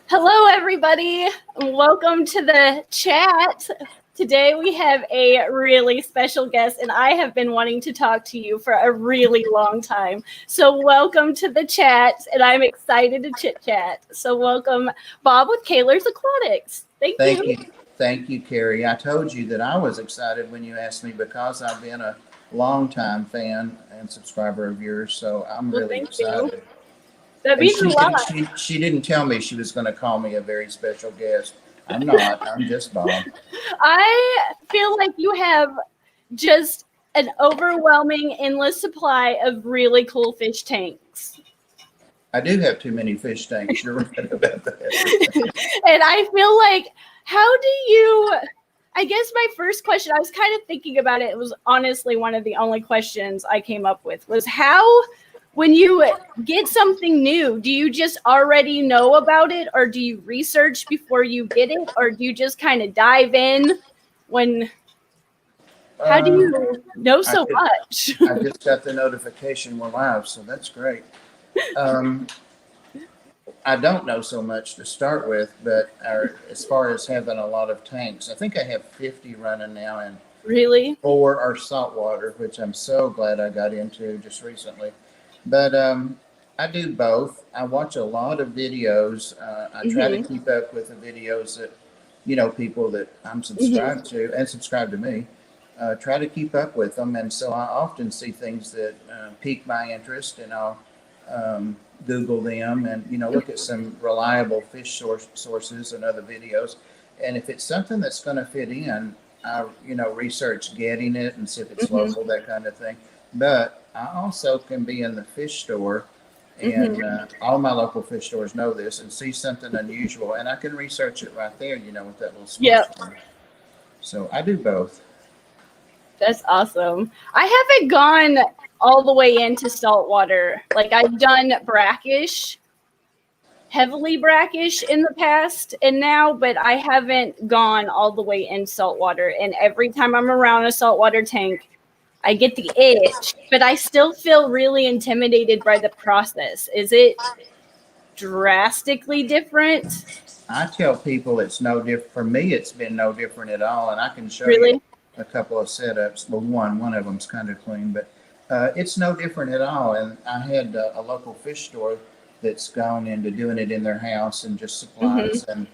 Hello, everybody. Welcome to the chat. Today we have a really special guest, and I have been wanting to talk to you for a really long time. So welcome to the chat, and I'm excited to chit-chat. So welcome, Bob with Caylor's Aquatics. Thank Thank you. you. Thank you, Carrie. I told you that I was excited when you asked me because I've been a longtime fan and subscriber of yours, so I'm Well, really thank you. excited. That And means a she lot. didn't she didn't tell me she was going to call me a very special guest. I'm not. I'm just Bob. I feel like you have just an overwhelming, endless supply of really cool fish tanks. I do have too many fish tanks. You're right about that. And I feel like, how do you? I guess my first question, I was kind of thinking about it. It was honestly one of the only questions I came up with was how, when you get something new, do you just already know about it, or do you research before you get it, or do you just kind of dive in when? How do Um, you know I, so much? I just got the notification we're live, so that's great. Um, I don't know so much to start with, but as far as having a lot of tanks, I think I have 50 running now, and Really? 4 are saltwater, which I'm so glad I got into just recently. But I do both. I watch a lot of videos. I try to Mm-hmm. keep up with the videos that, people that I'm Mm-hmm. subscribed to and subscribe to me. Try to keep up with them, and so I often see things that pique my interest, and I'll um, Google them and look at some reliable fish sources and other videos. And if it's something that's going to fit in, I research getting it and see if it's Mm-hmm. local, that kind of thing. But I also can be in the fish store, and Mm-hmm. all my local fish stores know this, and see something unusual, and I can research it right there, with that little Yep. smartphone. So I do both. That's awesome. I haven't gone all the way into saltwater. Like I've done brackish, heavily brackish in the past and now, but I haven't gone all the way in saltwater. And every time I'm around a saltwater tank, I get the itch, but I still feel really intimidated by the process. Is it drastically different? I tell people it's no different. For me, it's been no different at all, and I can show you Really? a couple of setups. Well, one of them's kind of clean, but it's no different at all. And I had a local fish store that's gone into doing it in their house and just Mm-hmm. supplies, and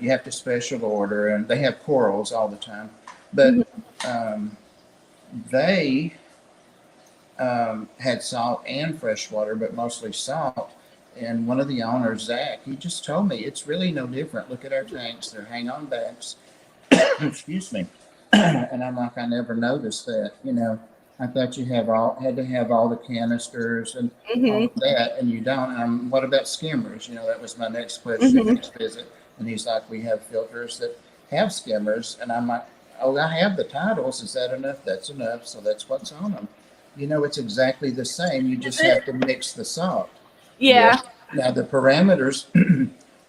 you have to special order, and they have corals all the time, Mm-hmm. but um, they had salt and fresh water, but mostly salt. And one of the owners, Zach, he just told me it's really no different. Look at our tanks; they're hang on backs. Excuse me. And I'm like, I never noticed that. I thought you had to have all the canisters and all Mm-hmm. of that, and you don't. What about skimmers? That was my next question, Mm-hmm. next visit. And he's like, we have filters that have skimmers, and I'm like, oh, I have the titles. Is that enough? That's enough. So that's what's on them. It's exactly the same. You Is just it? have to mix the salt. Yeah. Yeah. Now the parameters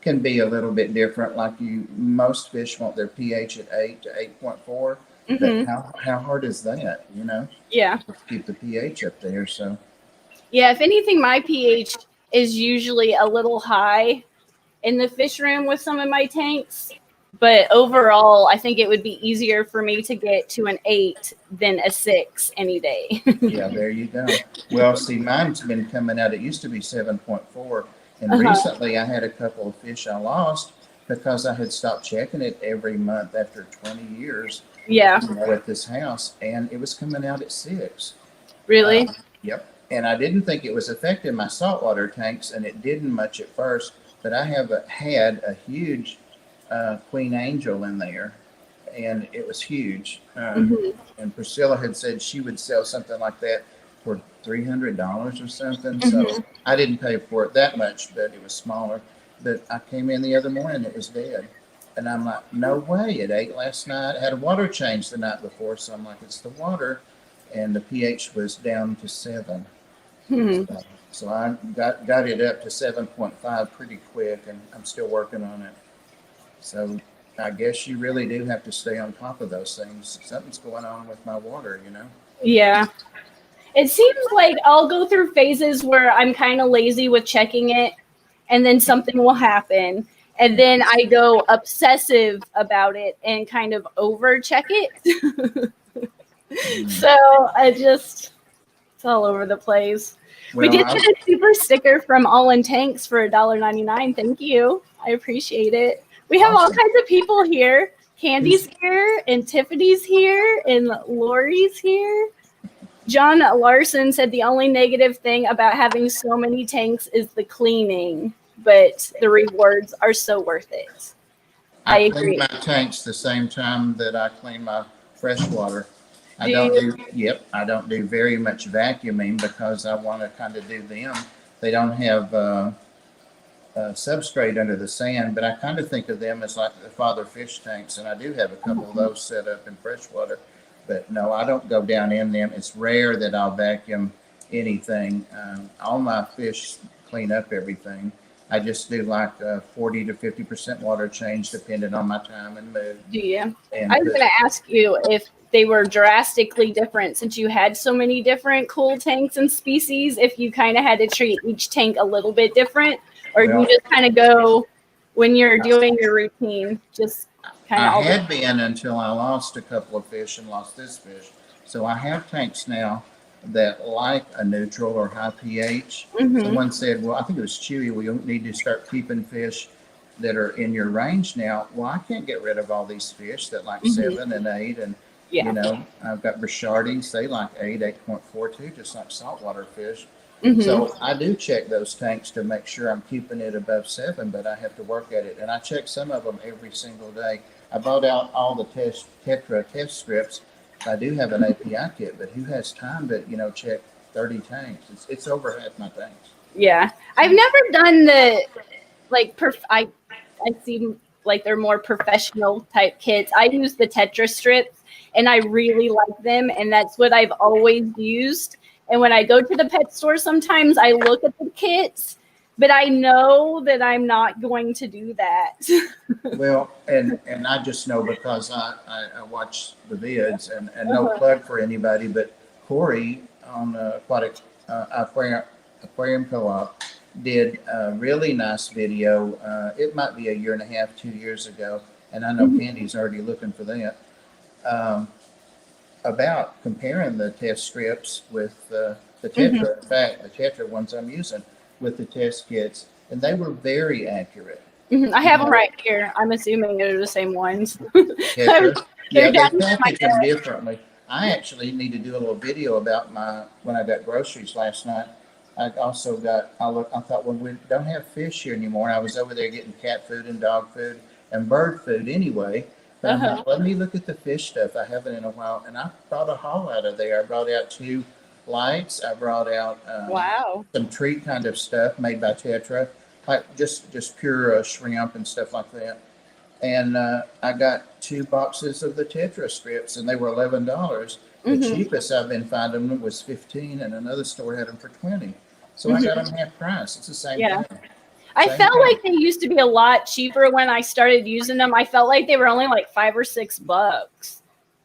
can be a little bit different. Like most fish want their pH at 8 to 8.4. But Mm-hmm. how hard is that? Yeah. To keep the pH up there. So Yeah, if anything, my pH is usually a little high in the fish room with some of my tanks. But overall, I think it would be easier for me to get to an 8 than a 6 any day. yeah, there you go. Well, see, mine's been coming out. It used to be 7.4, and Uh-huh. recently I had a couple of fish I lost because I had stopped checking it every month after 20 years. Yeah, At this house, and it was coming out at 6. really? Yep. And I didn't think it was affecting my saltwater tanks, and it didn't much at first. But I had a huge Queen Angel in there, and it was huge. Hmm. And Priscilla had said she would sell something like that for $300 or something. So Hmm. I didn't pay for it that much, but it was smaller. But I came in the other morning, it was dead. And I'm like, no way. It ate last night. I had a water change the night before. So I'm like, it's the water. And the pH was down to 7. Hmm. So I got it up to 7.5 pretty quick, and I'm still working on it. So I guess you really do have to stay on top of those things. Something's going on with my water. Yeah. It seems like I'll go through phases where I'm kind of lazy with checking it, and then something will happen. And then I go obsessive about it and kind of over check it. So it's all over the place. We Well, did get a super sticker from All in Tanks for $1.99. Thank you. I appreciate it. We have all Awesome. kinds of people here. Candy's here, and Tiffany's here, and Lori's here. John Larson said the only negative thing about having so many tanks is the cleaning, but the rewards are so worth it. I clean agree. my tanks the same time that I clean my fresh water. I don't do very much vacuuming because I want to kind of do them. They don't have substrate under the sand, but I kind of think of them as like the father fish tanks, and I do have a couple of those set up in freshwater. But no, I don't go down in them. It's rare that I'll vacuum anything. All my fish clean up everything. I just do like 40 to 50% water change depending on my time and mood. Do you? And I was going to ask you if they were drastically different since you had so many different cool tanks and species, if you kind of had to treat each tank a little bit different, or do you just kind of go when you're doing your routine, just kind of I had been until I lost a couple of fish and lost this fish. So I have tanks now that like a neutral or high pH. Someone said, well, I think it was Chewy, we need to start keeping fish that are in your range now. Well, I can't get rid of all these fish that like 7 and 8. And, you know, I've got Brichardies, they like 8, 8.42, just like saltwater fish. So I do check those tanks to make sure I'm keeping it above 7, but I have to work at it. And I check some of them every single day. I bought out all the Tetra test strips. I do have an API kit, but who has time to, you know, check 30 tanks? It's over half my tanks. Yeah. I've never done the, like, I seem like they're more professional type kits. I use the Tetra strips, and I really like them, and that's what I've always used. And when I go to the pet store, sometimes I look at the kits, but I know that I'm not going to do that. Well, and I just know because I watch the vids, and no plug for anybody, but Corey on Aquatics Aquarium Co-op did a really nice video. It might be a year and a half, 2 years ago, and I know Candy's already looking for that. About comparing the test strips with the Tetra. In fact, the Tetra ones I'm using with the test kits, and they were very accurate. I have them right here. I'm assuming they're the same ones. Tetra. Yeah, they package them differently. I actually need to do a little video about when I got groceries last night. I also got, I thought, well, we don't have fish here anymore. I was over there getting cat food and dog food and bird food anyway. But I'm like, let me look at the fish stuff. I haven't in a while. And I brought a haul out of there. I brought out 2 lights. I brought out some treat kind of stuff made by Tetra, like just pure shrimp and stuff like that. And I got 2 boxes of the Tetra strips, and they were $11. The cheapest I've been finding them was $15, and another store had them for $20. So I got them half price. It's the same thing. I felt like they used to be a lot cheaper when I started using them. I felt like they were only like $5 or $6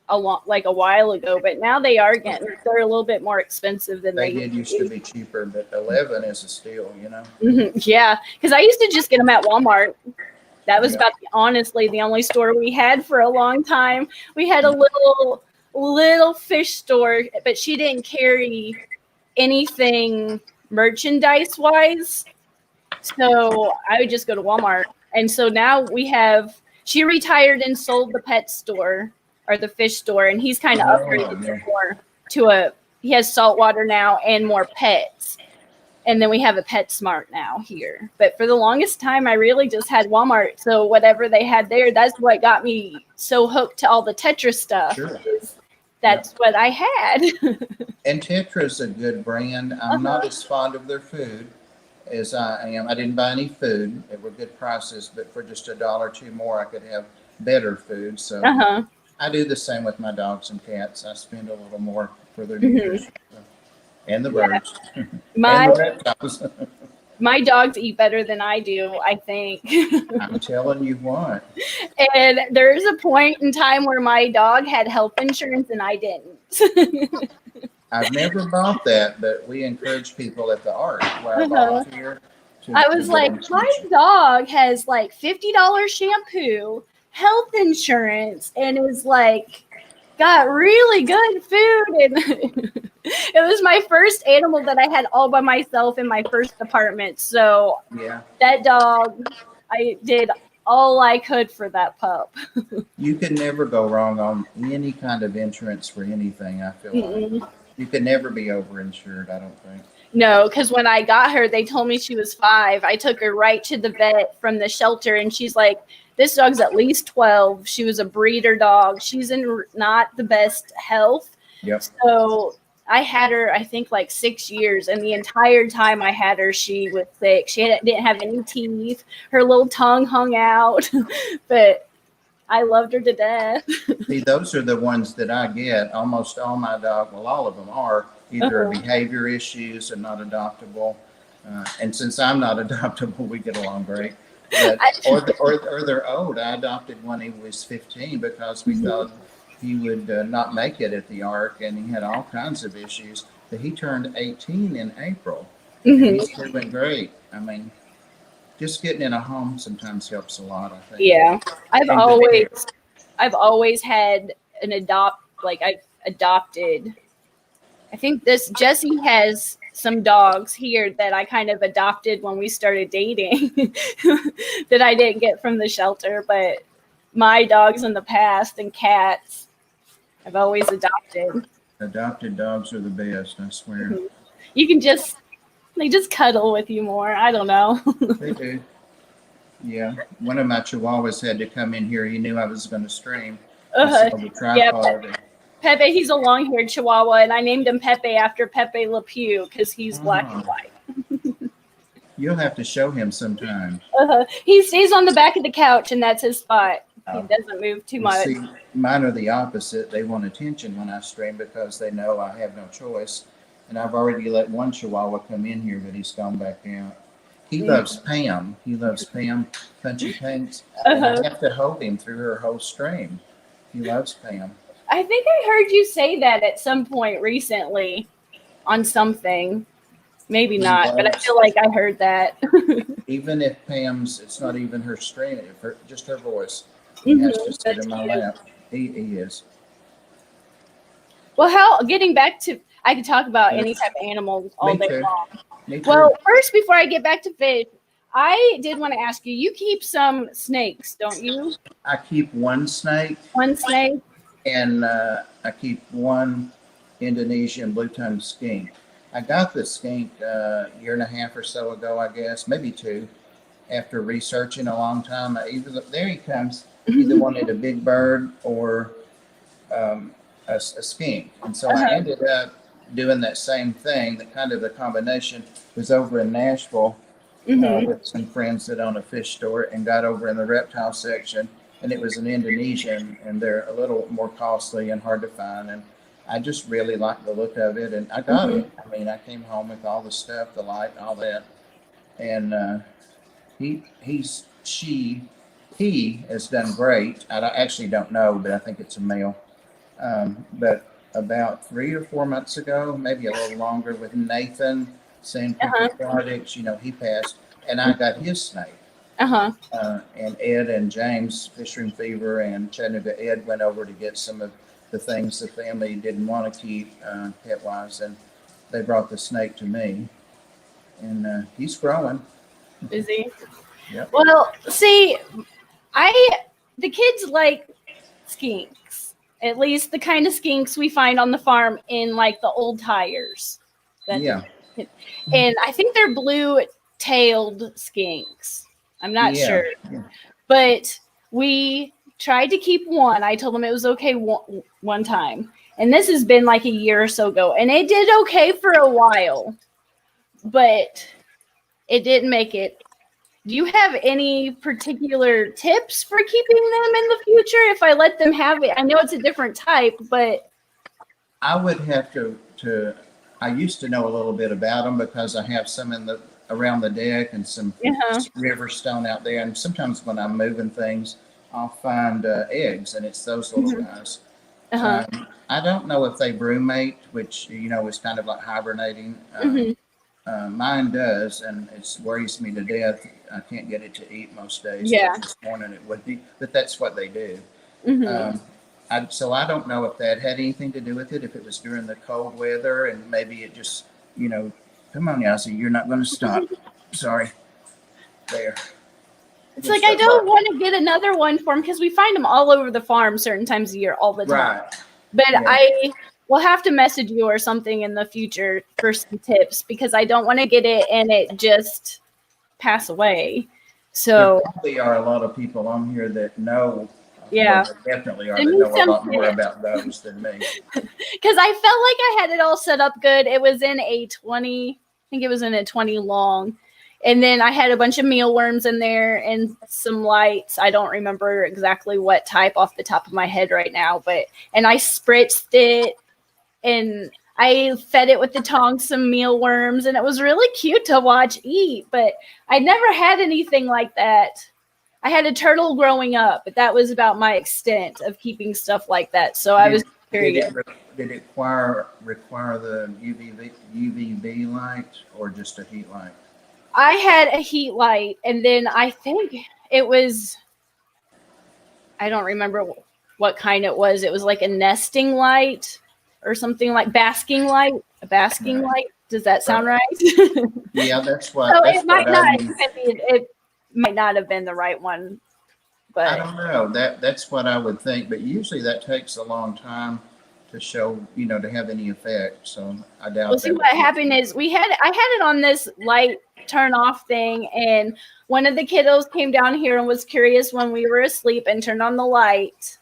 a while ago, but now they're a little bit more expensive than they did used to be cheaper, but 11 is a steal, you know. Yeah, because I used to just get them at Walmart. That was honestly the only store we had for a long time. We had a little fish store, but she didn't carry anything merchandise wise. So I would just go to Walmart. And so now she retired and sold the pet store or the fish store. And he's kind of upgraded more he has saltwater now and more pets. And then we have a PetSmart now here. But for the longest time, I really just had Walmart. So whatever they had there, that's what got me so hooked to all the Tetra stuff. Sure. That's what I had. And Tetra's a good brand. I'm not as fond of their food as I am. I didn't buy any food. They were good prices, but for just $1 or $2 more, I could have better food. So I do the same with my dogs and cats. I spend a little more for their nutrition. And the birds. And the reptiles. My dogs eat better than I do, I think. I'm telling you what. And there's a point in time where my dog had health insurance and I didn't. I've never bought that, but we encourage people at the Ark where I volunteer I was like, my dog has like $50 shampoo, health insurance, and is like got really good food. And it was my first animal that I had all by myself in my first apartment. So Yeah. that dog, I did all I could for that pup. You can never go wrong on any kind of insurance for anything, I feel Mm-mm. like. You can never be overinsured, I don't think. No, because when I got her, they told me she was 5. I took her right to the vet from the shelter, and she's like, this dog's at least 12. She was a breeder dog. She's in not the best health. Yep. So I had her, I think, like 6 years, and the entire time I had her, she was sick. Didn't have any teeth. Her little tongue hung out, but I loved her to death. See, those are the ones that I get. Almost all my dogs, well, all of them are either behavior issues and not adoptable. And since I'm not adoptable, we get along great. But, or they're old. I adopted one when he was 15 because we thought he would not make it at the Ark, and he had all kinds of issues. But he turned 18 in April. And he's doing great. I mean, just getting in a home sometimes helps a lot, I think. Yeah, I've always had I've adopted. I think Jesse has some dogs here that I kind of adopted when we started dating that I didn't get from the shelter, but my dogs in the past and cats I've always adopted. Adopted dogs are the best, I swear. They just cuddle with you more. I don't know. They do. Yeah. One of my chihuahuas had to come in here. He knew I was going to stream. The tripod. Pepe, he's a long-haired Chihuahua, and I named him Pepe after Pepe Le Pew because he's black and white. You'll have to show him sometime. He stays on the back of the couch, and that's his spot. He doesn't move too much. See, mine are the opposite. They want attention when I stream because they know I have no choice. And I've already let one Chihuahua come in here, but he's gone back out. He loves Pam. He loves Pam Punchy Paints. And I have to hold him through her whole stream. He loves Pam. I think I heard you say that at some point recently on something. Maybe not, but I feel like I heard that. Even if Pam's, it's not even her stream, just her voice. He has to sit in my lap. He is. Well, getting back to, I could talk about any type of animal all day long. Well, first, before I get back to fish, I did want to ask you, you keep some snakes, don't you? I keep one snake. One snake? And I keep one Indonesian blue-tongued skink. I got the skink a year and a half or so ago, I guess, maybe 2, after researching a long time. There he comes. Either wanted a big bird or a skink. And so I ended up doing that same thing. The combination was over in Nashville with some friends that own a fish store, and got over in the reptile section. And it was an Indonesian, and they're a little more costly and hard to find. And I just really liked the look of it, and I got it. I mean, I came home with all the stuff, the light, and all that. And he has done great. I actually don't know, but I think it's a male. But about 3 or 4 months ago, maybe a little longer, with Nathan, Sand Aquatics, he passed, and I got his snake. And Ed and James, Fisher and Fever, and Chattanooga Ed went over to get some of the things the family didn't want to keep pet-wise, and they brought the snake to me. And he's growing. Is he? Yep. Well, see, the kids like skinks, at least the kind of skinks we find on the farm in like the old tires. And I think they're blue-tailed skinks. I'm not sure. Yeah. But we tried to keep one. I told them it was okay one time. And this has been like a year or so ago. And it did okay for a while. But it didn't make it. Do you have any particular tips for keeping them in the future if I let them have it? I know it's a different type, but I would have to I used to know a little bit about them because I have some around the deck and some river stone out there. And sometimes when I'm moving things, I'll find eggs, and it's those little guys. I don't know if they brumate, which, is kind of like hibernating. Mine does, and it worries me to death. I can't get it to eat most days. Yeah. But this morning it would be, but that's what they do. Mm-hmm. So I don't know if that had anything to do with it, if it was during the cold weather and maybe it just, come on, Yossi, you're not going to stop. Sorry. There. It's like, I don't want to get another one for him because we find them all over the farm certain times of year all the time. Right. But Yeah. I will have to message you or something in the future for some tips because I don't want to get it and it just pass away. So there probably are a lot of people on here that know. Yeah. Well, there definitely are that know a lot more about those than me. Because I felt like I had it all set up good. It was in a 20, I think it was in a 20 long. And then I had a bunch of mealworms in there and some lights. I don't remember exactly what type off the top of my head right now, and I spritzed it and I fed it with the tongs some mealworms, and it was really cute to watch eat, but I never had anything like that. I had a turtle growing up, but that was about my extent of keeping stuff like that. So I was curious. Did it require the UVB light or just a heat light? I had a heat light, and then I think it was, I don't remember what kind it was. It was like a nesting light or something, like basking light. A basking light. Does that sound right? Yeah, that's what. So that's it might what not. I mean. It might not have been the right one. But I don't know. That's what I would think. But usually that takes a long time to show, to have any effect. So I doubt. Well, see, what happened is I had it on this light turn off thing, and one of the kiddos came down here and was curious when we were asleep and turned on the light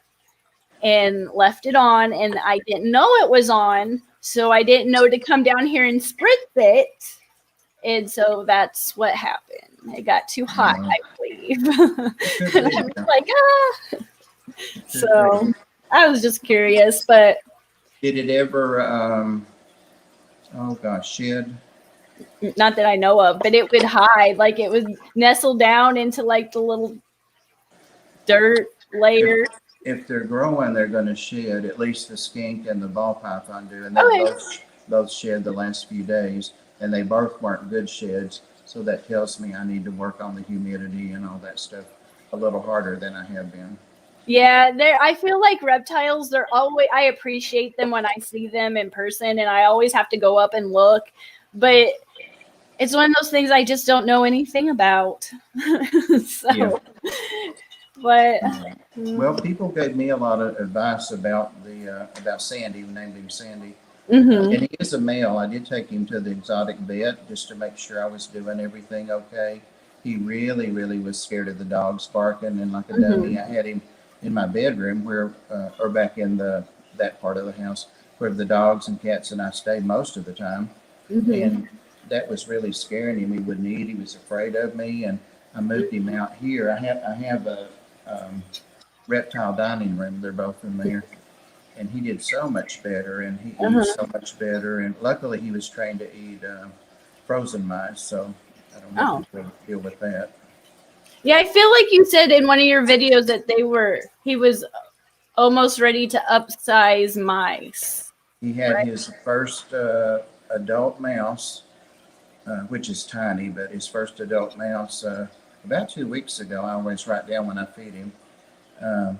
and left it on, and I didn't know it was on, so I didn't know to come down here and spritz it, and so that's what happened. It got too hot, I believe. And I was like, So I was just curious, but did it ever shed? Not that I know of, but it would hide, like it would nestle down into like the little dirt layer. If they're growing, they're going to shed. At least the skink and the ball python do, and they both shed the last few days, and they both weren't good sheds. So that tells me I need to work on the humidity and all that stuff a little harder than I have been. Yeah, I feel like reptiles, they're always, I appreciate them when I see them in person, and I always have to go up and look, but it's one of those things I just don't know anything about. But well, people gave me a lot of advice about about Sandy. We named him Sandy, and he is a male. I did take him to the exotic vet just to make sure I was doing everything okay. He really, really was scared of the dogs barking, and like a dummy, I had him in my bedroom or back in that part of the house where the dogs and cats and I stayed most of the time, and that was really scaring him. He wouldn't eat. He was afraid of me, and I moved him out here. I have a reptile dining room. They're both in there, and he did so much better, and he eats so much better. And luckily, he was trained to eat frozen mice, so I don't know if he'll deal with that. Yeah, I feel like you said in one of your videos that he was almost ready to upsize mice. He had his first adult mouse, which is tiny, but his first adult mouse about 2 weeks ago. I always write down when I feed him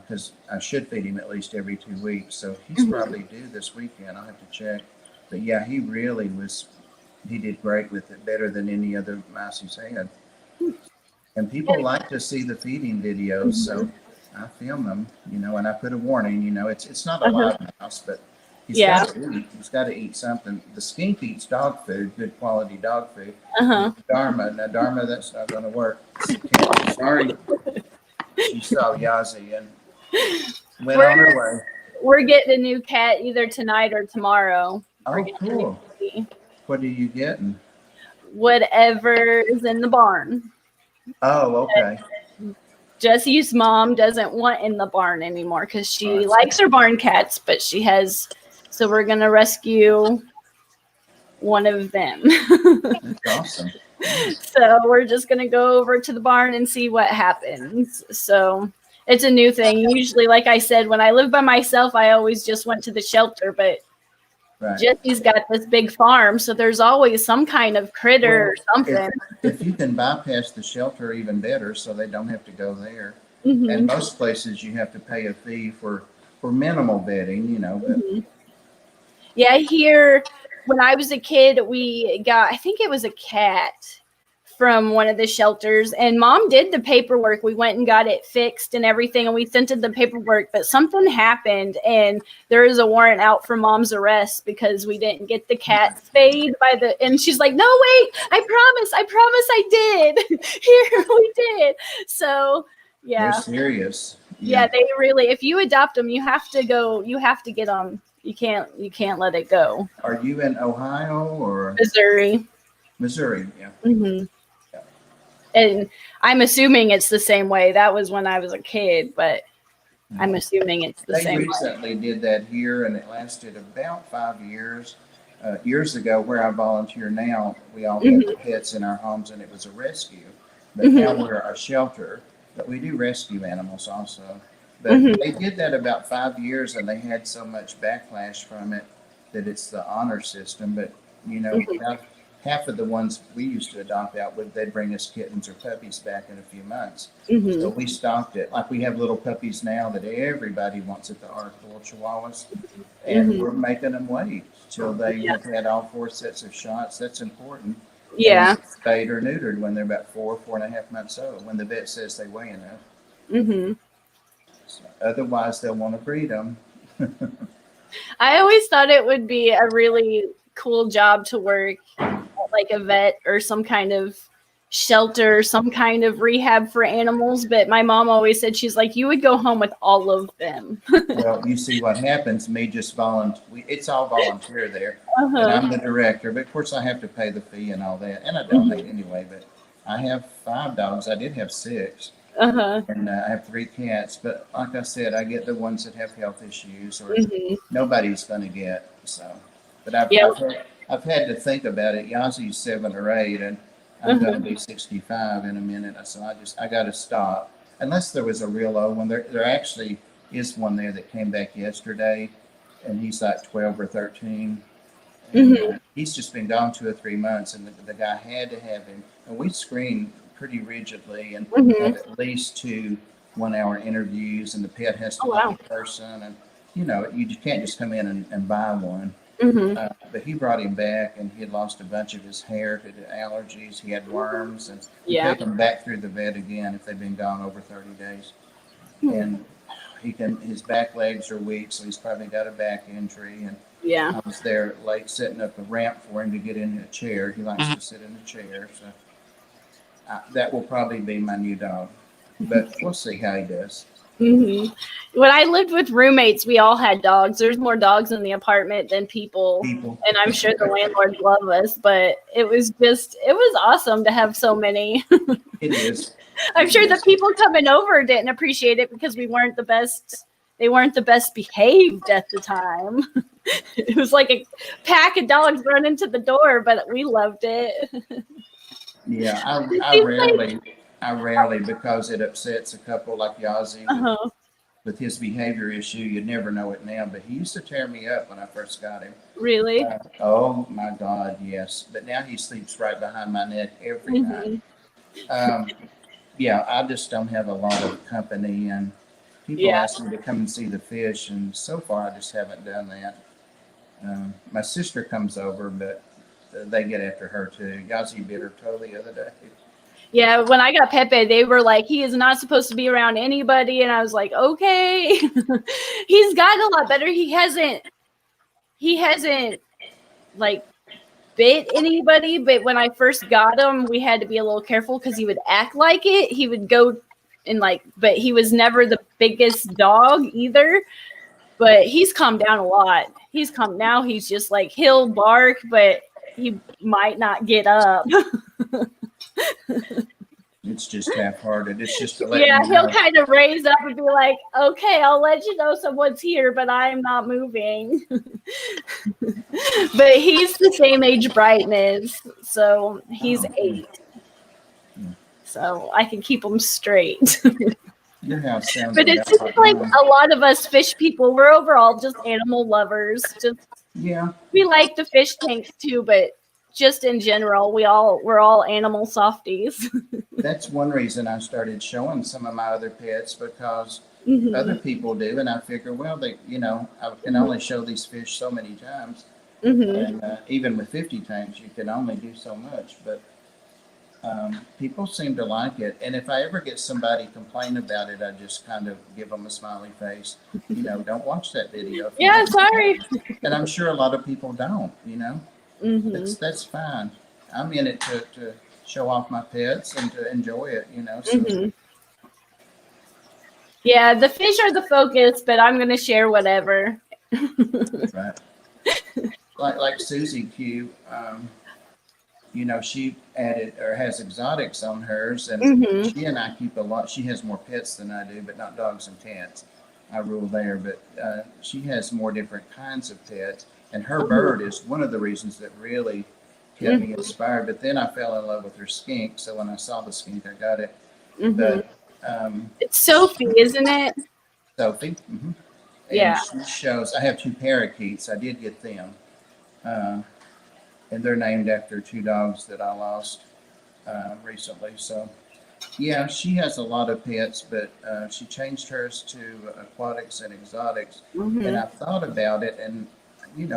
because I should feed him at least every 2 weeks. So he's probably due this weekend. I'll have to check. But yeah, he really was. He did great with it, better than any other mouse he's had. And people like to see the feeding videos, so I film them, and I put a warning. It's not a live mouse, but he's got to eat. He's got to eat something. The skink eats dog food, good quality dog food. Dharma, that's not going to work. Sorry, she saw Yazi and went on her way. We're getting a new cat either tonight or tomorrow. Oh, cool. What are you getting? Whatever is in the barn. Oh, okay. Jesse's mom doesn't want in the barn anymore because she likes her barn cats, but so we're going to rescue one of them. That's awesome. So we're just going to go over to the barn and see what happens. So it's a new thing. Usually, like I said, when I live by myself, I always just went to the shelter, but Right. Jesse's got this big farm, so there's always some kind of critter or something. If you can bypass the shelter, even better, so they don't have to go there. Mm-hmm. And most places you have to pay a fee for minimal vetting, you know. But Mm-hmm. Yeah, here when I was a kid, we got, I think it was a cat from one of the shelters, and Mom did the paperwork. We went and got it fixed and everything, and we sent it the paperwork, but something happened, and there is a warrant out for Mom's arrest because we didn't get the cat spayed by the, and she's like, no, wait, I promise I did. Here, we did. So, yeah. they're serious. Yeah, they really, if you adopt them, you have to get them. You can't let it go. Are you in Ohio or Missouri? Missouri? Yeah. Mm-hmm. And I'm assuming it's the same way. That was when I was a kid, but I'm assuming it's the same way. They recently did that here, and it lasted about 5 years. Years ago, where I volunteer now, we all had pets in our homes, and it was a rescue. But now we're a shelter, but we do rescue animals also. But they did that about 5 years, and they had so much backlash from it that it's the honor system. But, you know, about half of the ones we used to adopt out, they'd bring us kittens or puppies back in a few months. So we stopped it. Like we have little puppies now that everybody wants at the Ark, little Chihuahuas. And we're making them wait till they have had all 4 sets of shots. That's important. Yeah. And spayed or neutered when they're about 4.5 months old, when the vet says they weigh enough. So otherwise, they'll want to breed them. I always thought it would be a really cool job to work like a vet or some kind of shelter, some kind of rehab for animals. But my mom always said, she's like, you would go home with all of them. Well, you see what happens. Me just it's all volunteer there. And I'm the director, but of course I have to pay the fee and all that. And I donate anyway, but I have 5 dogs. I did have 6. And I have 3 cats. But like I said, I get the ones that have health issues or nobody's going to get. So, but I've had to think about it. Yazi's 7 or 8, and I'm going to be 65 in a minute. So I got to stop. Unless there was a real old one. There actually is one there that came back yesterday, and he's like 12 or 13. And, he's just been gone 2 or 3 months, and the guy had to have him. And we screen pretty rigidly and have at least 2 one-hour interviews, and the pet has to be a person. And, you know, you just can't just come in and buy one. But he brought him back, and he had lost a bunch of his hair to the allergies. He had worms, and we take him back through the vet again if they've been gone over 30 days. And his back legs are weak, so he's probably got a back injury. And I was there late setting up a ramp for him to get in a chair. He likes to sit in a chair, so that will probably be my new dog. But we'll see how he does. When I lived with roommates, we all had dogs. There's more dogs in the apartment than people. And I'm sure the landlords love us, but it was awesome to have so many. It is. I'm sure the people coming over didn't appreciate it because they weren't the best behaved at the time. It was like a pack of dogs running to the door, but we loved it. Yeah, I rarely, because it upsets a couple like Yazi with his behavior issue. You'd never know it now, but he used to tear me up when I first got him. Really? Oh my God, yes. But now he sleeps right behind my neck every night. Yeah, I just don't have a lot of company, and people ask me to come and see the fish, and so far I just haven't done that. My sister comes over, but they get after her too. Yazi bit her toe the other day. Yeah, when I got Pepe, they were like, he is not supposed to be around anybody. And I was like, okay. He's gotten a lot better. He hasn't like bit anybody. But when I first got him, we had to be a little careful because he would act like it. He would go and but he was never the biggest dog either. But he's calmed down a lot. He's just like, he'll bark, but he might not get up. It's just half-hearted. It's just to let you know. He'll kind of raise up and be like, okay, I'll let you know someone's here, but I'm not moving. But he's the same age Brighton is, so he's 8. So I can keep him straight. Your house sounds but it seems like a lot of us fish people, we're overall just animal lovers. Just Yeah, We like the fish tanks too, but just in general, we're all animal softies. that's one reason I started showing some of my other pets because other Mhm. people do, and I figure, well, I can Mhm. only show these fish so many times, Mhm. and even with 50 tanks, you can only do so much. But people seem to like it, and if I ever get somebody complain about it, I just kind of give them a smiley face. Don't watch that video if you Yeah, don't want sorry. to. And I'm sure a lot of people don't. Mhm. That's fine. I'm in it to show off my pets and to enjoy it. So Mhm. Yeah, the fish are the focus, but I'm gonna share whatever. right, like Susie Q. She added or has exotics on hers, and Mhm. she and I keep a lot. She has more pets than I do, but not dogs and cats. I rule there, but she has more different kinds of pets, and her Mhm. bird is one of the reasons that really kept me Mhm. inspired. But then I fell in love with her skink, so when I saw the skink, I got it. Mhm. But um, It's Sophie, isn't it? Sophie, and Yeah. she shows. I have two parakeets. I did get them, uh, and they're named after two dogs that I lost recently. So yeah, she has a lot of pets, but she changed hers to aquatics and exotics. And Mhm. I thought about it, and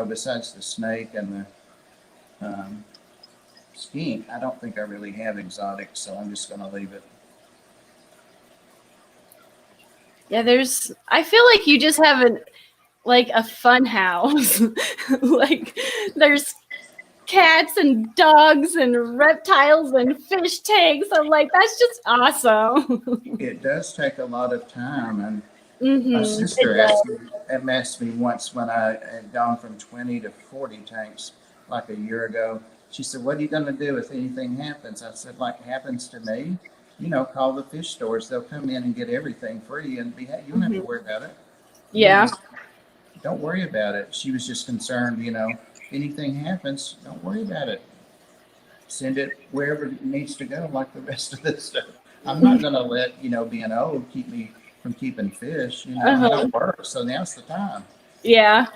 besides the snake and the skink, I don't think I really have exotics, so I'm just going to leave it. Yeah, I feel like you just have a fun house. Like there's cats and dogs and reptiles and fish tanks. I'm like, that's just awesome. It does take a lot of time, and my It sister does. asked me once when I had gone from 20 to 40 tanks like a year ago. She said, "What are you going to do if anything happens?" I said, "Like happens to me, call the fish stores. They'll come in and get everything free, and you don't have to Mhm. worry about it. Yeah. Don't worry about it." She was just concerned, anything happens, don't worry about it. Send it wherever it needs to go, like the rest of this stuff. I'm not going to let being old keep me from keeping fish. I Uh-huh. don't work, so now's the time. Yeah.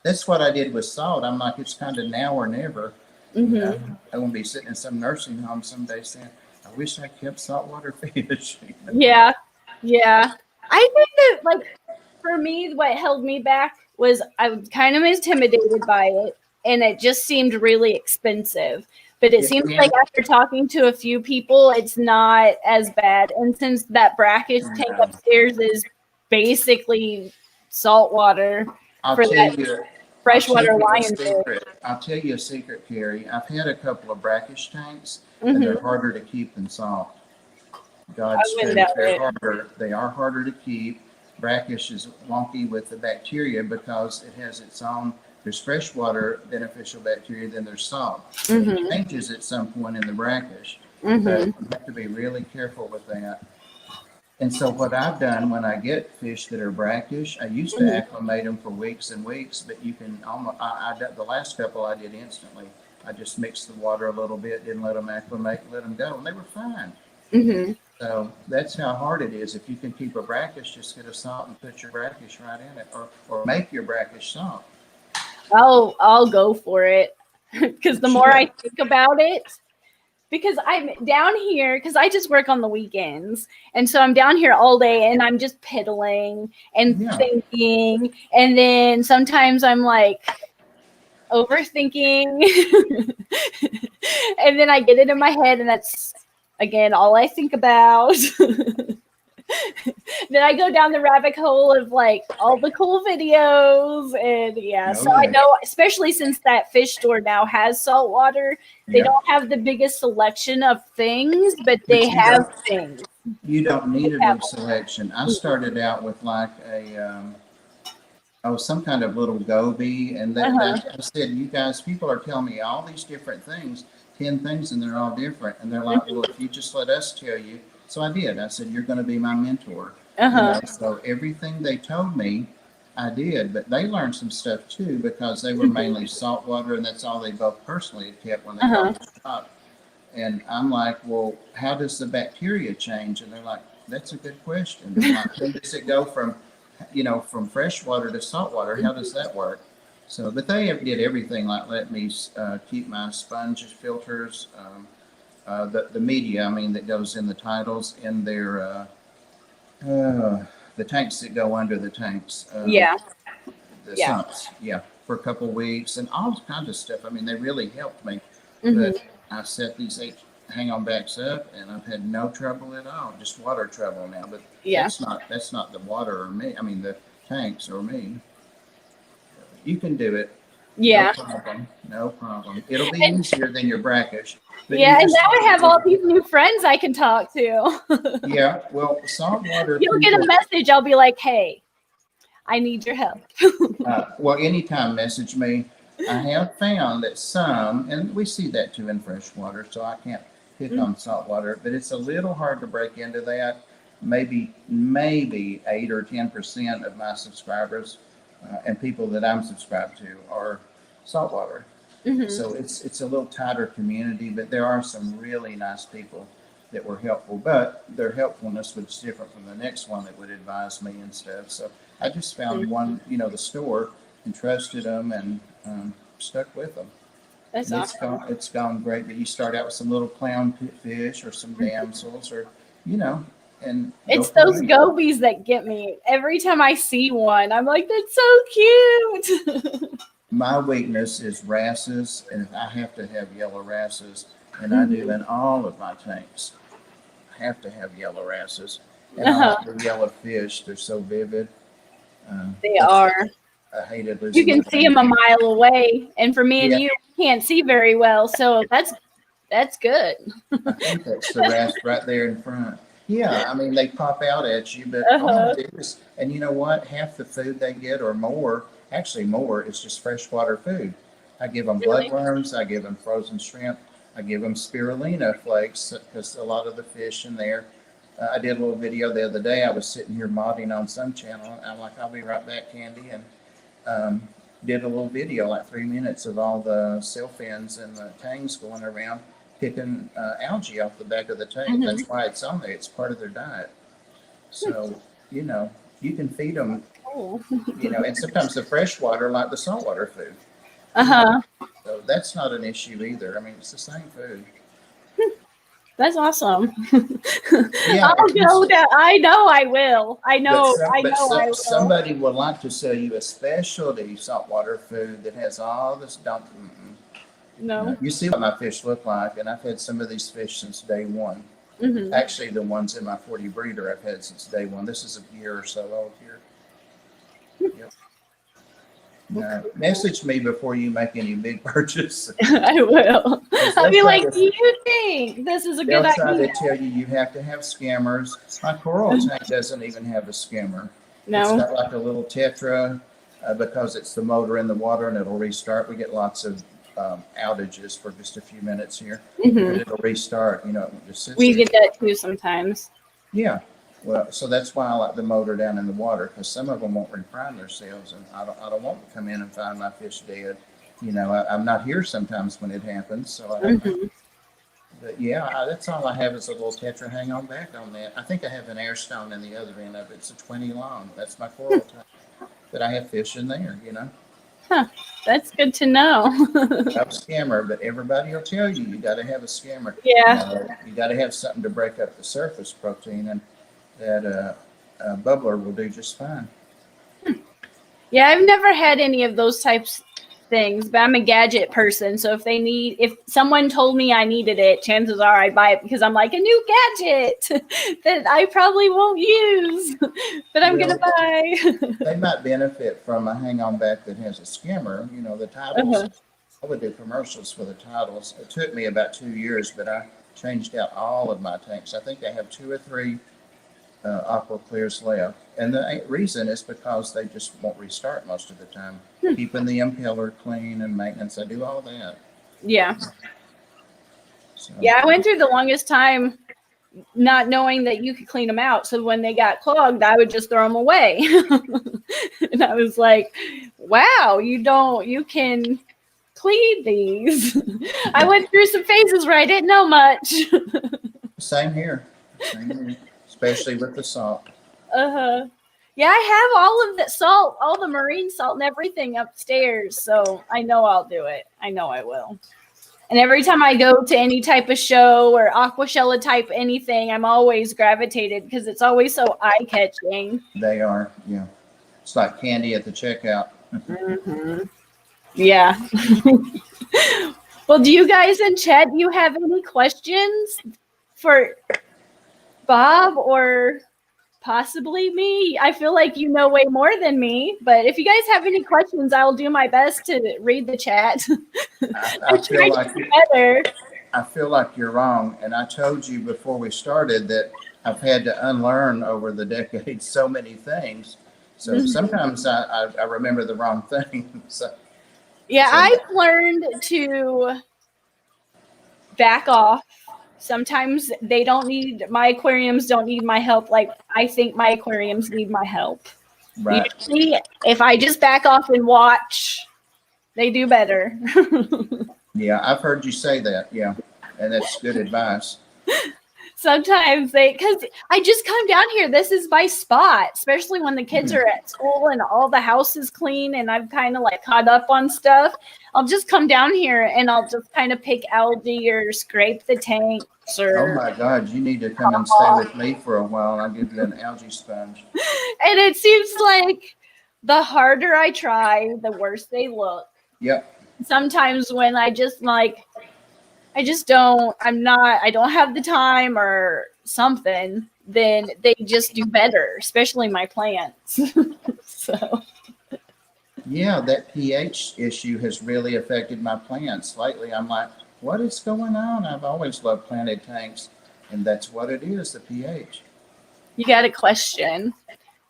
That's what I did with salt. I'm like, it's kind of now or never. You know, Mhm. I won't be sitting in some nursing home someday saying, "I wish I kept saltwater fish." Yeah. Yeah. I think that for me, what held me back was I was kind of intimidated by it, and it just seemed really expensive. But it It seems like can. after talking to a few people, it's not as bad. And since that brackish tank No. upstairs is basically salt water I'll for tell that you. I'll tell freshwater you a lionfish. secret. I'll tell you a secret, Carrie. I've had a couple of brackish tanks, and Hmm. they're harder to keep than salt. I God's wouldn't truth. doubt They're it. harder. They are harder to keep. Brackish is wonky with the bacteria because it has its own. There's freshwater beneficial bacteria, then there's salt. It Hmm. changes at some point in the brackish, but Hmm. you have to be really careful with that. And so what I've done when I get fish that are brackish, I used to Hmm. acclimate them for weeks and weeks, but you can almost, the last couple I did instantly. I just mixed the water a little bit, didn't let them acclimate, let them go, and they were fine. Hmm. So that's how hard it is. If you can keep a brackish, just get a salt and put your brackish right in it, or make your brackish salt. I'll go for it because You the more I should. think about it, because I'm down here because I just work on the weekends. And so I'm down here all day and I'm just piddling and Yeah. thinking. And then sometimes I'm like overthinking. And then I get it in my head and that's again all I think about. Then I go down the rabbit hole of all the cool videos and yeah. Oh So I yeah. know, especially since that fish store now has salt water, they Yep. don't have the biggest selection of things, but they But have things. you don't They need a have big selection. I started out with like some kind of little goby, and uh-huh. I said, "You guys, people are telling me all these different things, 10 things, and they're all different." And they're like, "Well, if you just let us tell you." So I did. I said, "You're going to be my mentor." Uh-huh. So everything they told me, I did. But they learned some stuff too because they were Mhm. mainly saltwater, and that's all they both personally had kept when they Uh-huh. bought the shop. And I'm like, "Well, how does the bacteria change?" And they're like, "That's a good question." I'm like, "When does it go from, from freshwater to saltwater? How does that work?" So, but they did everything like let me keep my sponge filters, the media, I mean, that goes in the titles in their the tanks that go under the tanks, Yeah. the Yeah. sumps, yeah, for a couple of weeks and all kinds of stuff. I mean, they really helped me. Hmm. But I set these hang on backs up, and I've had no trouble at all. Just water trouble now, but Yeah. that's not the water or me. I mean, the tanks or me. You can do it. No Yeah. problem. No problem. It'll be And easier than your brackish, but you yeah, and just now have I to have do all it. these new friends I can talk to. Yeah, well, saltwater You'll get a people. message. I'll be like, hey, I need your help. Well, anytime message me. I have found that some, and we see that too in freshwater, so I can't pick on saltwater, but it's a little hard to break into that. Maybe 8 or 10% of my subscribers and people that I'm subscribed to are saltwater. Hmm. So it's a little tighter community, but there are some really nice people that were helpful. But their helpfulness was different from the next one that would advise me and stuff. So I just found one, the store, and trusted them and stuck with them. That's And awesome. it's gone great. But you start out with some little clown fish or some damsels or you know, and go It's from those there. gobies that get me. Every time I see one, I'm like, that's so cute. My weakness is wrasses, and I have to have yellow wrasses, and I do Hmm. in all of my tanks. I have to have yellow wrasses, and I Uh-huh. like the yellow fish. They're so vivid. They That's are. I hated You losing my can see them a grandkids. mile away, and for me and Yeah, you, we can't see very well, so that's good. I think that's the wrasse right there in front. Yeah, I mean they pop out at you, but all I Uh-huh. do is, and you know what? Half the food they get or more, actually more, is just freshwater food. I give them Really? bloodworms. I give them frozen shrimp. I give them spirulina flakes because a lot of the fish in there. I did a little video the other day. I was sitting here modding on some channel. I'm like, I'll be right back, Candy, and um, did a little video, like 3 minutes, of all the sailfins and the tangs going around picking algae off the back of the tank. Hmm. That's why it's on there. It's part of their diet. So, you know, you can feed them, Cool. and sometimes the fresh water, like the saltwater food, you know. Uh-huh. So that's not an issue either. I mean, it's the same food. That's awesome. Yeah, I'll if you, go down. I know I will. I know I will. somebody would like to sell you a specialty saltwater food that has all this dump. No, No. you see what my fish look like, and I've had some of these fish since day one. Hmm. Actually, the ones in my 40 breeder I've had since day one. This is a year or so old here. Yep. Message me before you make any big purchase. I will. 'Cause I'll be like, do you think this is a good they'll try idea? to tell you have to have skimmers. My coral tank doesn't even have a skimmer. It's No. got like a little tetra because it's the motor in the water and it'll restart. We get lots of outages for just a few minutes here, but Hmm. it'll restart. It just sits We there. get that too sometimes. Yeah. Well, so that's why I like the motor down in the water because some of them won't reprime themselves, and I don't want to come in and find my fish dead. I'm not here sometimes when it happens, so I don't know. Hmm. But yeah, that's all I have is a little tetra hang on back on that. I think I have an air stone in the other end of it. It's a 20 long. That's my coral tank. But I have fish in there. Huh. That's good to know. I'm a scammer, but everybody will tell you got to have a scammer. Yeah. No, you got to have something to break up the surface protein, and that bubbler will do just fine. Yeah, I've never had any of those types things, but I'm a gadget person. So if someone told me I needed it, chances are I'd buy it because I'm like a new gadget that I probably won't use, but I'm gonna Well, buy. they might benefit from a hang on back that has a skimmer. The titles. Uh-huh. I would do commercials for the titles. It took me about 2 years, but I changed out all of my tanks. I think I have 2 or 3 aqua clears left. And the reason is because they just won't restart most of the time. Keeping the impeller clean and maintenance, I do all that. Yeah. So, Yeah, I went through the longest time not knowing that you could clean them out. So when they got clogged, I would just throw them away. And I was like, wow, you can clean these. I went through some phases where I didn't know much. same here. Same here. Especially with the salt. Uh-huh. Yeah, I have all of the salt, all the marine salt and everything upstairs. So I know I'll do it. I know I will. And every time I go to any type of show or aquashella type anything, I'm always gravitated because it's always so eye catching. They are, yeah. It's like candy at the checkout. Mm-hmm. Yeah. Well, do you guys in chat, do you have any questions for Bob or possibly me? I feel like you know way more than me, but if you guys have any questions, I'll do my best to read the chat. I feel like better. I feel like you're wrong, and I told you before we started that I've had to unlearn over the decades so many things. So sometimes I remember the wrong thing. So I've learned to back off. Sometimes my aquariums don't need my help like I think my aquariums need my help. right. Usually, if I just back off and watch, they do better. Yeah, I've heard you say that. Yeah, and that's good advice. Sometimes because I just come down here. This is my spot, especially when the kids are at school and all the house is clean and I've kind of like caught up on stuff. I'll just come down here and I'll just kind of pick algae or scrape the tanks. Oh my God, you need to come and stay with me for a while. I'll give you an algae sponge. And it seems like the harder I try, the worse they look. Yep. Sometimes when I don't have the time or something, then they just do better, especially my plants. So Yeah, that pH issue has really affected my plants lately. I'm like, what is going on? I've always loved planted tanks, and that's what it is, the pH. you got a question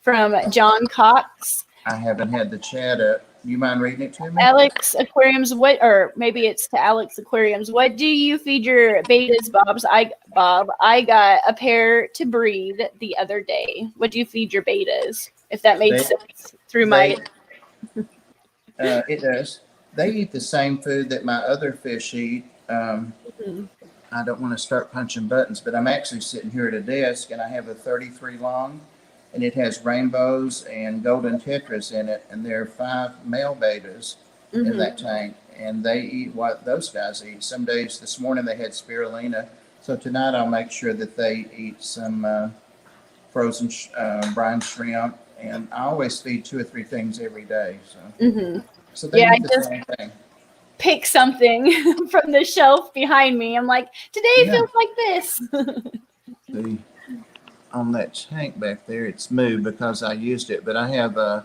from John Cox. I haven't had the chat up. You mind reading it to me? Alex Aquariums, or maybe it's to Alex Aquariums. What do you feed your betas, Bob? I got a pair to breed the other day. What do you feed your betas? If that made sense through my. It does. They eat the same food that my other fish eat. I don't want to start punching buttons, but I'm actually sitting here at a desk and I have a 33 long. And it has rainbows and golden tetras in it, and there are 5 male betas in that tank, and they eat what those guys eat. Some days, this morning they had spirulina, so tonight I'll make sure that they eat some frozen brine shrimp, and I always feed 2 or 3 things every day. So they eat the same thing. Pick something from the shelf behind me. I'm like, today feels like this. On that tank back there, it's moved because I used it, but I have I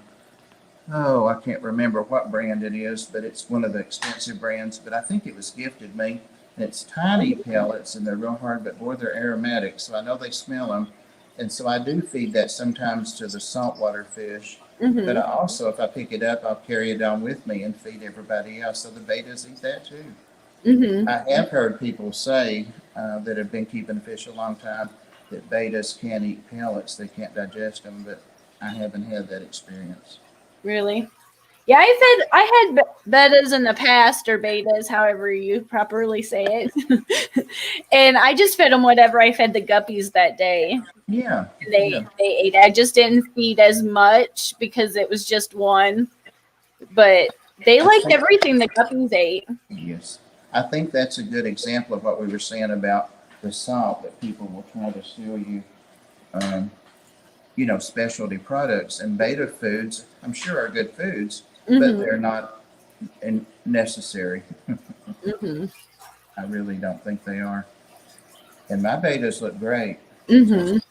can't remember what brand it is, but it's one of the expensive brands, but I think it was gifted me. And it's tiny pellets and they're real hard, but boy, they're aromatic. So I know they smell them. And so I do feed that sometimes to the saltwater fish. But I also, if I pick it up, I'll carry it on with me and feed everybody else. So the betas eat that too. I have heard people say that have been keeping fish a long time that betas can't eat pellets. They can't digest them, but I haven't had that experience. Really? Yeah, I had betas in the past, or betas, however you properly say it. And I just fed them whatever I fed the guppies that day. Yeah. They ate. I just didn't feed as much because it was just one. But they liked everything the guppies ate. Yes. I think that's a good example of what we were saying about the salt, that people will try to sell you, specialty products, and beta foods, I'm sure are good foods, but they're not necessary. I really don't think they are. And my betas look great. Well,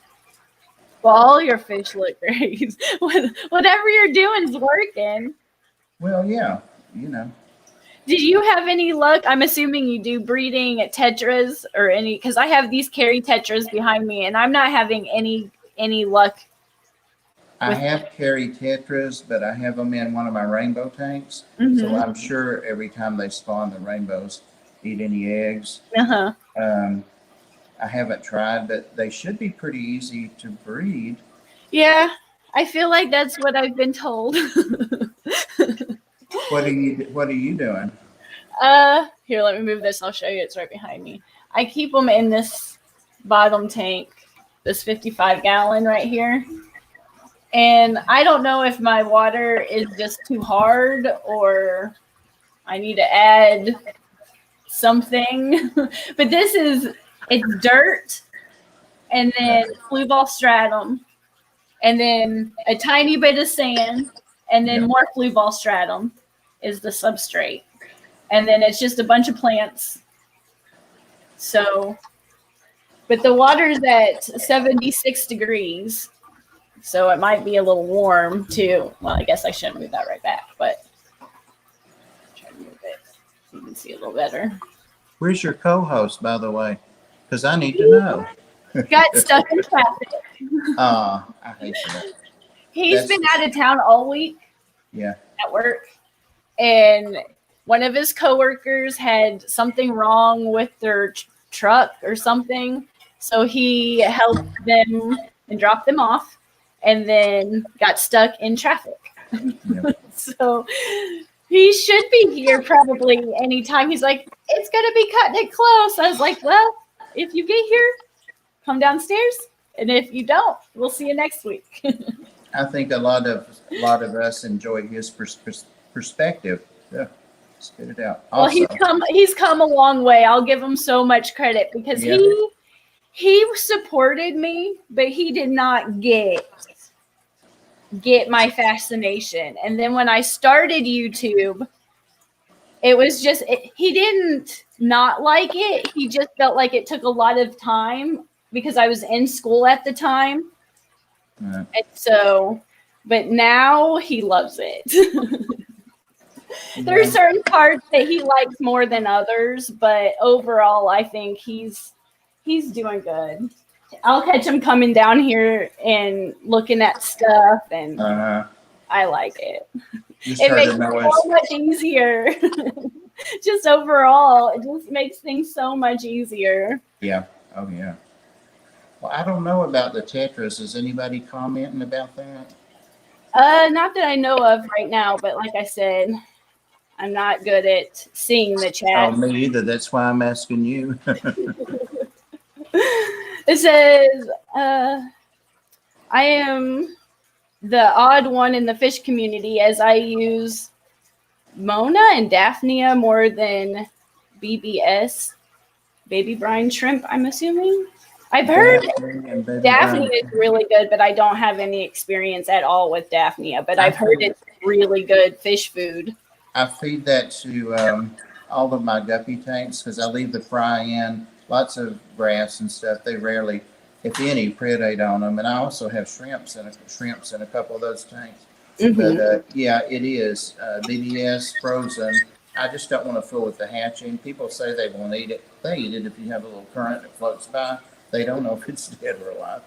all your fish look great. Whatever you're doing is working. Well, yeah, Did you have any luck? I'm assuming you do breeding at tetras or any, because I have these carry tetras behind me and I'm not having any luck. I have carry tetras, but I have them in one of my rainbow tanks. So I'm sure every time they spawn, the rainbows eat any eggs. I haven't tried, but they should be pretty easy to breed. Yeah, I feel like that's what I've been told. What are you doing? Here, let me move this. I'll show you. It's right behind me. I keep them in this bottom tank, this 55-gallon right here. And I don't know if my water is just too hard or I need to add something. But it's dirt and then flue ball stratum and then a tiny bit of sand and then Yeah. more flue ball stratum is the substrate. And then it's just a bunch of plants. So, but the water's at 76 degrees. So it might be a little warm too. Well, I guess I shouldn't move that right back, but try to move it so you can see a little better. Where's your co-host, by the way? Because I need to know. Got stuck in traffic. I hate that. He's been out of town all week. Yeah. At work, and one of his coworkers had something wrong with their truck or something, so he helped them and dropped them off, and then got stuck in traffic. Yeah. So he should be here probably anytime. He's like, it's gonna be cutting it close. I was like, well, if you get here, come downstairs, and if you don't, we'll see you next week. I think a lot of us enjoy his perspective. Yeah, spit it out. Well, he's come a long way. I'll give him so much credit because he supported me, but he did not get my fascination. And then when I started YouTube, it was just he didn't not like it. He just felt like it took a lot of time because I was in school at the time. And so, but now he loves it. There's certain parts that he likes more than others, but overall, I think he's doing good. I'll catch him coming down here and looking at stuff, and I like it. It makes it so much easier. Just overall, it just makes things so much easier. Yeah. Oh, yeah. Well, I don't know about the tetras. Is anybody commenting about that? Not that I know of right now, but like I said, I'm not good at seeing the chat. Oh, me either. That's why I'm asking you. It says, I am the odd one in the fish community as I use Mona and Daphnia more than BBS, baby brine shrimp, I'm assuming. I've heard Daphnia is really good, but I don't have any experience at all with Daphnia. But I've heard it's really good fish food. I feed that to all of my guppy tanks because I leave the fry in, lots of grass and stuff. They rarely, if any, predate on them. And I also have shrimps in a couple of those tanks. Mm-hmm. But yeah, it is BBS frozen. I just don't want to fool with the hatching. People say they won't eat it. They eat it if you have a little current that floats by. They don't know if it's dead or alive,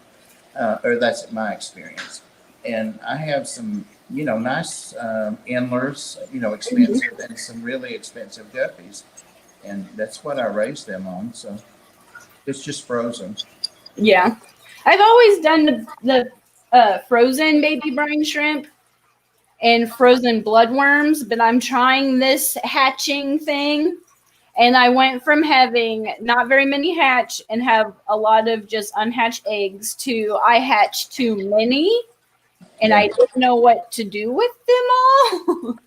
or that's my experience. And I have some, nice endlers, expensive, and some really expensive guppies, and that's what I raise them on. So it's just frozen. Yeah, I've always done the frozen baby brine shrimp and frozen bloodworms, but I'm trying this hatching thing. And I went from having not very many hatch and have a lot of just unhatched eggs to I hatched too many, and I didn't know what to do with them all.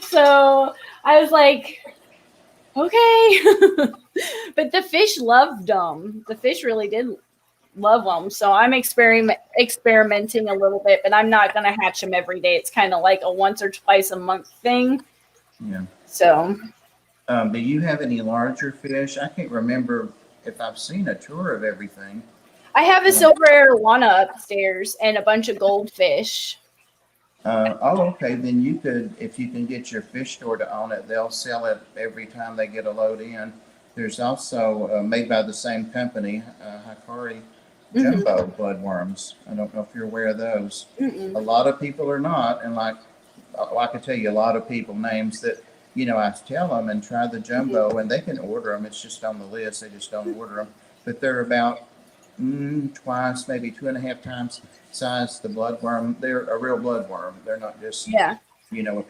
So I was like, okay. But the fish loved them. The fish really did love them. So I'm experimenting a little bit, but I'm not going to hatch them every day. It's kind of like a once or twice a month thing. Yeah. So, do you have any larger fish? I can't remember if I've seen a tour of everything. I have a silver arowana upstairs and a bunch of goldfish. Okay. Then you could, if you can get your fish store to own it, they'll sell it every time they get a load in. There's also made by the same company, Hikari jumbo bloodworms. I don't know if you're aware of those. A lot of people are not, and like I can tell you a lot of people names that. I tell them and try the jumbo, and they can order them. It's just on the list. They just don't order them. But they're about twice, maybe 2.5 times size the bloodworm. They're a real bloodworm. They're not just, a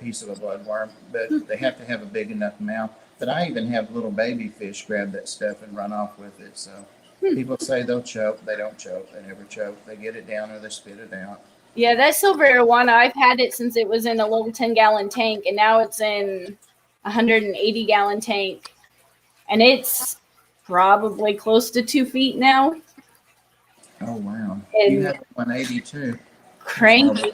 piece of a bloodworm. But they have to have a big enough mouth. But I even have little baby fish grab that stuff and run off with it. So People say they'll choke. They don't choke. They never choke. They get it down or they spit it out. Yeah, that silver arowana, I've had it since it was in a little 10-gallon tank, and now it's in a 180-gallon tank. And it's probably close to 2 feet now. Oh, wow. And You have 180 too. cranky.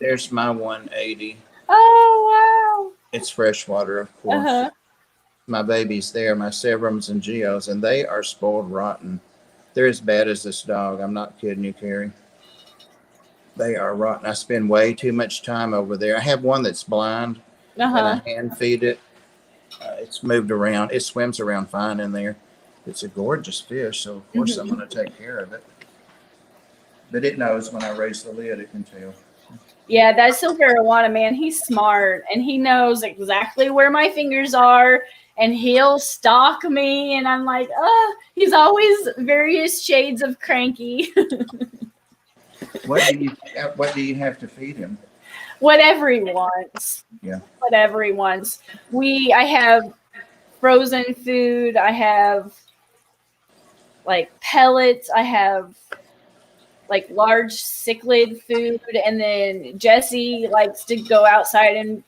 There's my 180. Oh, wow. It's freshwater, of course. Uh-huh. My babies there, my Severums and Geos, and they are spoiled rotten. They're as bad as this dog. I'm not kidding you, Carrie. They are rotten. I spend way too much time over there. I have one that's blind, and I hand feed it. It's moved around. It swims around fine in there. It's a gorgeous fish, so of course I'm going to take care of it. But it knows when I raise the lid, it can tell. Yeah, that silver arowana, man, he's smart, and he knows exactly where my fingers are, and he'll stalk me, and I'm like, he's always various shades of cranky. What do you have to feed him? Whatever he wants. Yeah. Whatever he wants. I have frozen food. I have like pellets. I have like large cichlid food. And then Jesse likes to go outside and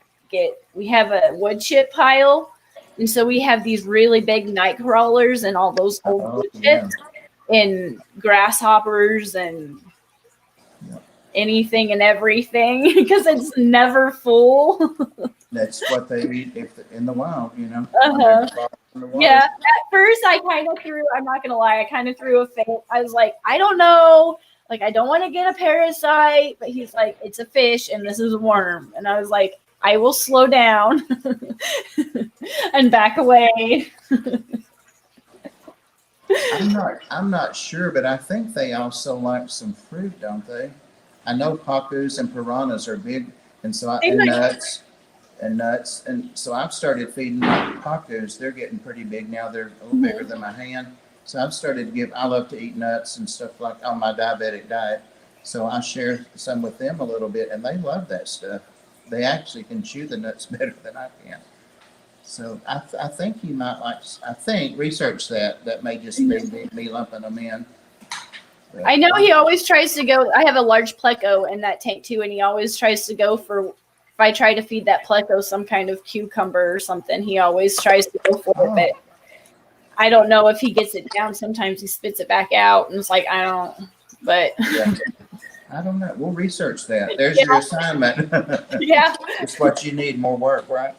we have a wood chip pile. And so we have these really big night crawlers and all those old wood chips and grasshoppers and anything and everything because it's never full. That's what they eat in the wild, you know. Yeah. At first, I'm not gonna lie, I kind of threw a fit. I was like, I don't know, like I don't want to get a parasite, but he's like, it's a fish and this is a worm, and I was like, I will slow down and back away. I'm not sure, but I think they also like some fruit, don't they? I know pacus and piranhas are big, and so nuts, and so I've started feeding pacus. They're getting pretty big now. They're a little bigger than my hand. So I've started to I love to eat nuts and stuff like on my diabetic diet. So I share some with them a little bit, and they love that stuff. They actually can chew the nuts better than I can. So I think you might like. I think research that. That may just be me lumping them in. I know he always tries to go. I have a large pleco in that tank too, and he always tries to go for. If I try to feed that pleco some kind of cucumber or something, he always tries to go for it. But I don't know if he gets it down. Sometimes he spits it back out, and it's like I don't. But I don't know. We'll research that. There's your assignment. Yeah, it's what you need. More work, right?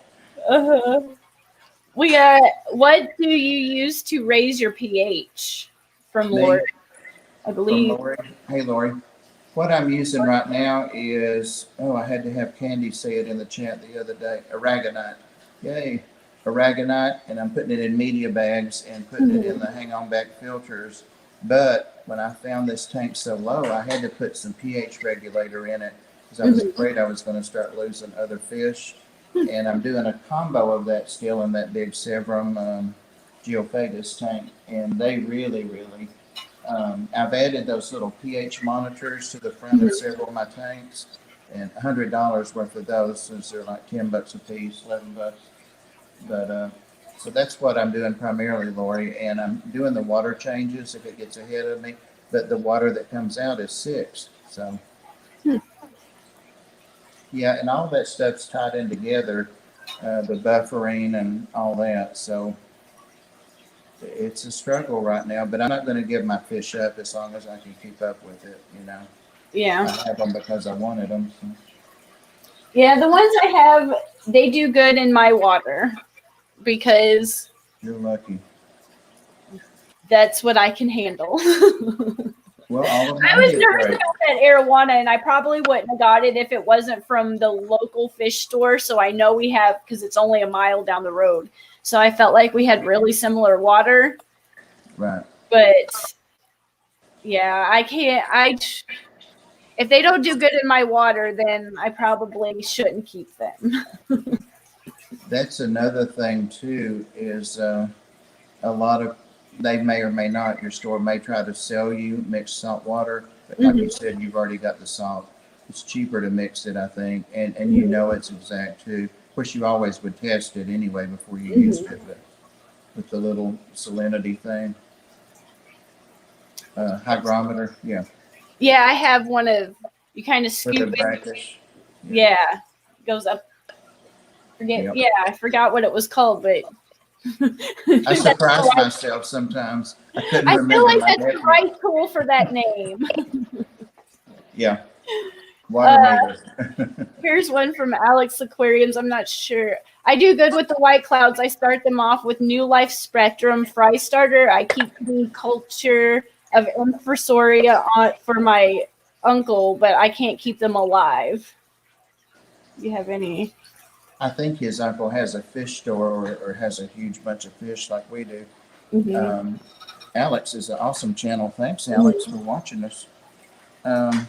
What do you use to raise your pH? From Lori, I believe. Lori. Hey, Lori. What I'm using right now is, I had to have Candy say it in the chat the other day, aragonite. Yay, aragonite, and I'm putting it in media bags and putting it in the hang-on back filters. But when I found this tank so low, I had to put some pH regulator in it because I was afraid I was going to start losing other fish. And I'm doing a combo of that still in that big Severum Geophagus tank, and they really, really. I've added those little pH monitors to the front of several of my tanks, and $100 worth of those, since they're like $10 a piece, $11. But so that's what I'm doing primarily, Lori, and I'm doing the water changes if it gets ahead of me. But the water that comes out is 6, so. Yeah, and all that stuff's tied in together, the buffering and all that. So it's a struggle right now, but I'm not going to give my fish up as long as I can keep up with it, you know. Yeah. I have them because I wanted them. So. Yeah, the ones I have, they do good in my water because you're lucky. That's what I can handle. Well, I was nervous about that arowana, and I probably wouldn't have got it if it wasn't from the local fish store. So I know we have, because it's only a mile down the road. So I felt like we had really similar water. Right. But yeah, I can't. If they don't do good in my water, then I probably shouldn't keep them. That's another thing too. Is a lot of. They may or may not, your store may try to sell you mixed salt water, but like you said, you've already got the salt. It's cheaper to mix it, I think, and you know it's exact too. Of course, you always would test it anyway before you used it, but with the little salinity thing. hygrometer, yeah, Yeah, I have one of, you kind of with the scoop it. brackish. Yeah. Goes up. Yep. Yeah, I forgot what it was called, but I surprise myself sometimes. I couldn't I feel remember like my that's the nephew. right tool for that name. Yeah, water meter. Here's one from Alex Aquariums. I'm not sure. I do good with the white clouds. I start them off with New Life Spectrum Fry Starter. I keep the culture of Infusoria on for my uncle, but I can't keep them alive. Do you have any? I think his uncle has a fish store or has a huge bunch of fish like we do. Mm-hmm. Alex is an awesome channel. Thanks, Alex, for watching us. I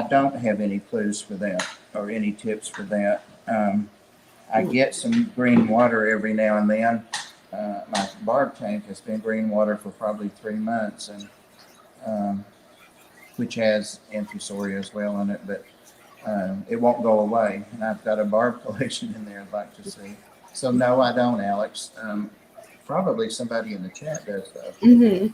don't have any clues for that or any tips for that. I get some green water every now and then. My barb tank has been green water for probably 3 months, and which has infusoria as well in it, but it won't go away. And I've got a barb collection in there I'd like to see. So no, I don't, Alex. Probably somebody in the chat does though. Mm-hmm.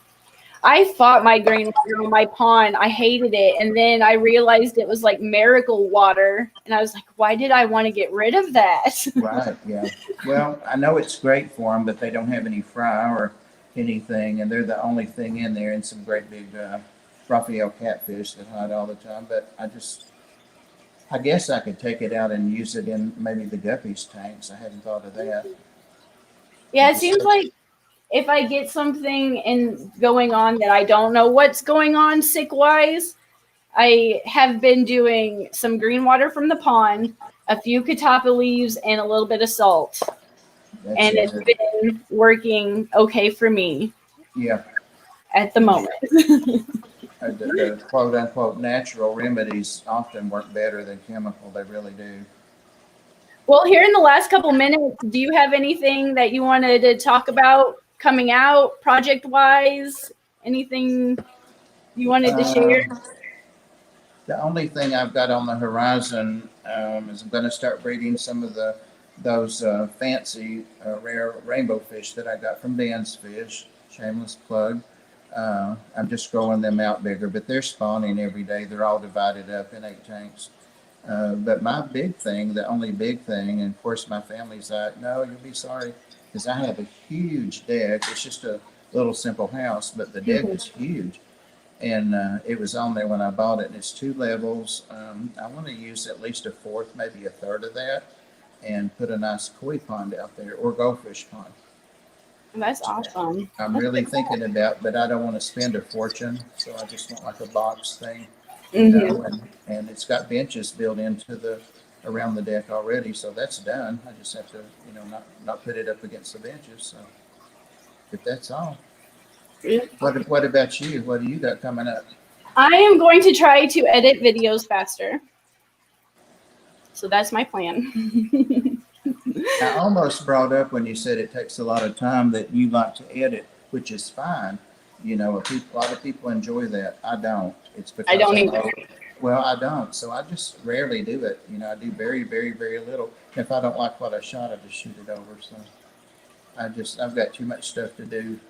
I fought my green water on my pond. I hated it. And then I realized it was like miracle water. And I was like, why did I want to get rid of that? Right, yeah. Well, I know it's great for them, but they don't have any fry or anything. And they're the only thing in there, and some great big Raphael catfish that hide all the time. But I guess I could take it out and use it in maybe the guppies tanks. I hadn't thought of that. Yeah, it seems like if I get something going on that I don't know what's going on sick wise, I have been doing some green water from the pond, a few catappa leaves, and a little bit of salt. And it's been working okay for me. Yeah. At the moment. The quote unquote natural remedies often work better than chemical. They really do. Well, here in the last couple minutes, do you have anything that you wanted to talk about coming out project wise? Anything you wanted to share? The only thing I've got on the horizon is I'm going to start breeding some of those fancy rare rainbow fish that I got from Dan's Fish. Shameless plug. I'm just growing them out bigger, but they're spawning every day. They're all divided up in 8 tanks. But my big thing, the only big thing, and of course my family's like, no, you'll be sorry, is I have a huge deck. It's just a little simple house, but the deck is huge. And it was on there when I bought it, and it's 2 levels. I want to use at least a fourth, maybe a third of that, and put a nice koi pond out there, or goldfish pond. That's awesome. I'm really thinking about, but I don't want to spend a fortune, so I just want like a box thing, and it's got benches built into around the deck already, so that's done. I just have to, not put it up against the benches. So, if that's all. What about you? What do you got coming up? I am going to try to edit videos faster. So that's my plan. I almost brought up when you said it takes a lot of time that you like to edit, which is fine. A lot of people enjoy that. I don't. It's because I don't either. Well, I don't. So I just rarely do it. I do very, very, very little. If I don't like what I shot, I just shoot it over. So I've got too much stuff to do,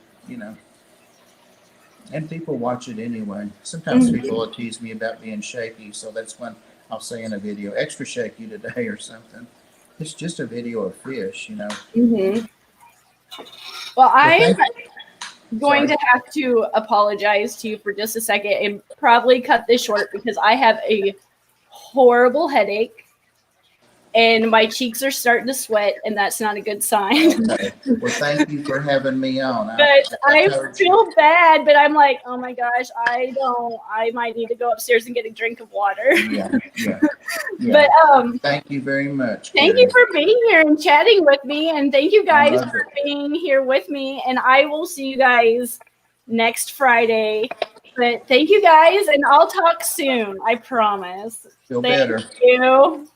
And people watch it anyway. Sometimes people will tease me about being shaky. So that's when I'll say in a video, extra shaky today or something. It's just a video of fish, Well, I'm going to have to apologize to you for just a second and probably cut this short because I have a horrible headache and my cheeks are starting to sweat, and that's not a good sign. Okay. Well, thank you for having me on. But I feel bad, but I'm like, oh my gosh, I might need to go upstairs and get a drink of water. Yeah. But thank you very much. Thank you for being here and chatting with me, and thank you guys for being here with me. And I will see you guys next Friday. But thank you guys, and I'll talk soon. I promise. Feel better. Thank you.